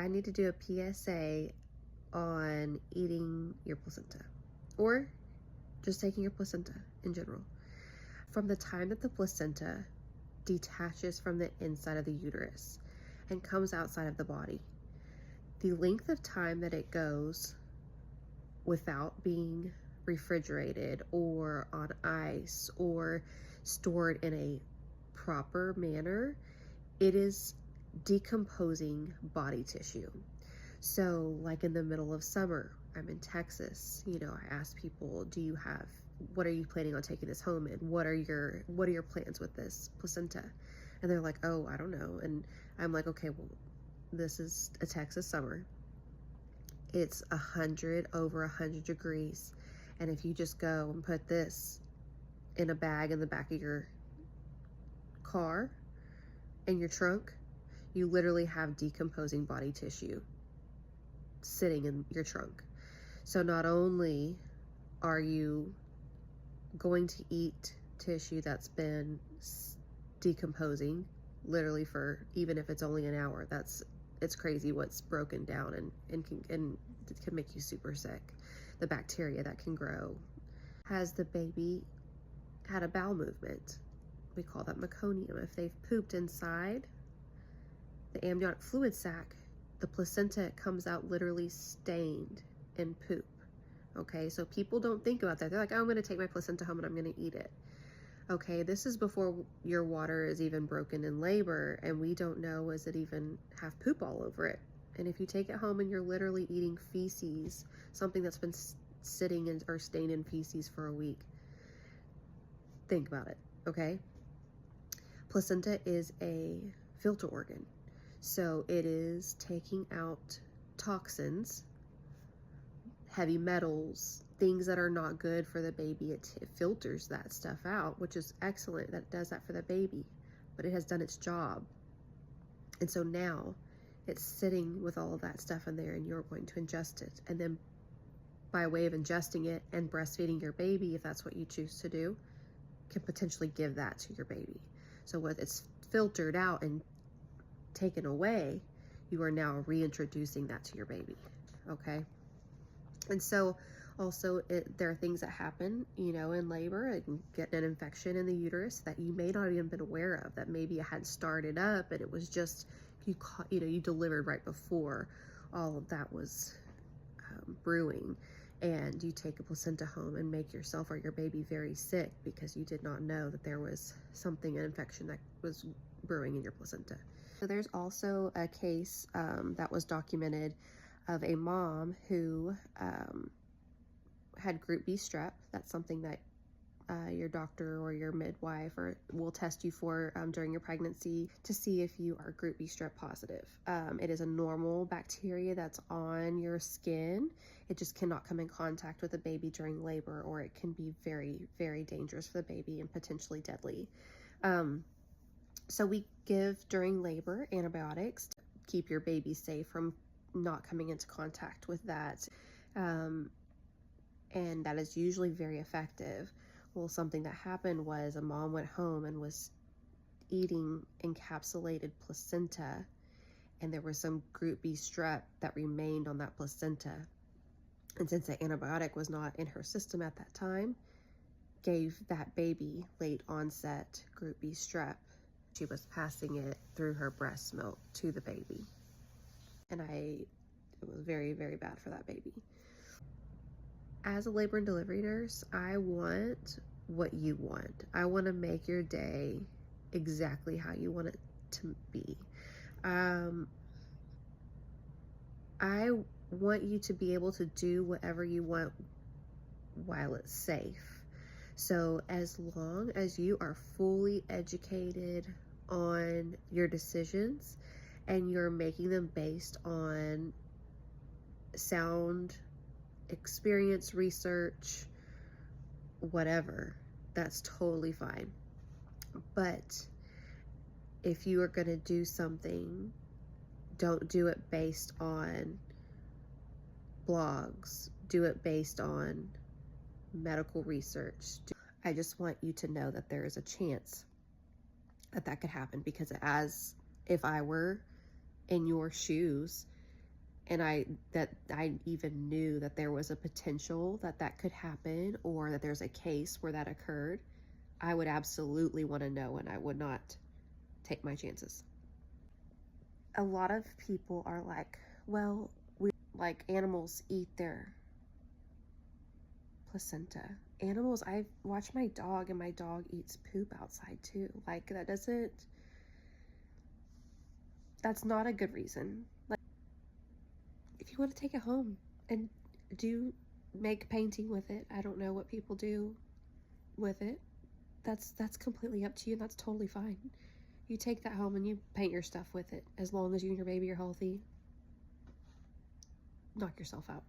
I need to do a PSA on eating your placenta, or just taking your placenta in general. From the time that the placenta detaches from the inside of the uterus and comes outside of the body, the length of time that it goes without being refrigerated or on ice or stored in a proper manner, it is decomposing body tissue. So like in the middle of summer, I'm in Texas, I ask people, what are you planning on taking this home in? What are your plans with this placenta? And they're like, oh, I don't know. And I'm like, okay, well, this is a Texas summer. It's over 100 degrees. And if you just go and put this in a bag in the back of your car, in your trunk, you literally have decomposing body tissue sitting in your trunk. So not only are you going to eat tissue that's been decomposing literally for, even if it's only an hour, it's crazy what's broken down and can make you super sick. The bacteria that can grow. Has the baby had a bowel movement? We call that meconium. If they've pooped inside the amniotic fluid sac, the placenta comes out literally stained in poop. Okay, so people don't think about that. They're like, oh, I'm going to take my placenta home and I'm going to eat it. Okay, this is before your water is even broken in labor, and we don't know, does it even have poop all over it? And if you take it home and you're literally eating feces, something that's been sitting in or stained in feces for a week, think about it, okay? Placenta is a filter organ. So it is taking out toxins, heavy metals, things that are not good for the baby. It filters that stuff out, which is excellent that it does that for the baby, but it has done its job. And so now it's sitting with all of that stuff in there, and you're going to ingest it. And then by way of ingesting it and breastfeeding your baby, if that's what you choose to do, can potentially give that to your baby. So when it's filtered out and taken away, you are now reintroducing that to your baby. Okay. And so also there are things that happen, in labor, and get an infection in the uterus that you may not have even been aware of, that maybe it had started up and it was just, you delivered right before all of that was brewing, and you take a placenta home and make yourself or your baby very sick because you did not know that there was an infection that was brewing in your placenta. So there's also a case that was documented of a mom who had group B strep. That's something that your doctor or your midwife will test you for during your pregnancy to see if you are group B strep positive. It is a normal bacteria that's on your skin. It just cannot come in contact with the baby during labor, or it can be very, very dangerous for the baby and potentially deadly. So we give during labor antibiotics to keep your baby safe from not coming into contact with that. And that is usually very effective. Well, something that happened was a mom went home and was eating encapsulated placenta, and there was some group B strep that remained on that placenta. And since the antibiotic was not in her system at that time, gave that baby late onset group B strep. She was passing it through her breast milk to the baby. And it was very, very bad for that baby. As a labor and delivery nurse, I want what you want. I want to make your day exactly how you want it to be. I want you to be able to do whatever you want while it's safe. So as long as you are fully educated on your decisions and you're making them based on sound experience, research, whatever, that's totally fine. But if you are going to do something, don't do it based on blogs. Do it based on medical research. I just want you to know that there is a chance that could happen, because as if I were in your shoes, and I even knew that there was a potential that that could happen, or that there's a case where that occurred, I would absolutely want to know, and I would not take my chances. A lot of people are like, well, we like animals eat their placenta. Animals, I watch my dog, and my dog eats poop outside too. Like, that's not a good reason. Like, if you want to take it home and make painting with it, I don't know what people do with it. That's completely up to you, and that's totally fine. You take that home and you paint your stuff with it. As long as you and your baby are healthy, knock yourself out.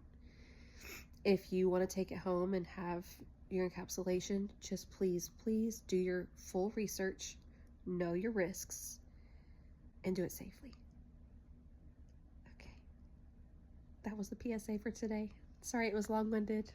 If you want to take it home and have your encapsulation, just please do your full research, know your risks, and do it safely. Okay. That was the PSA for today. Sorry it was long-winded.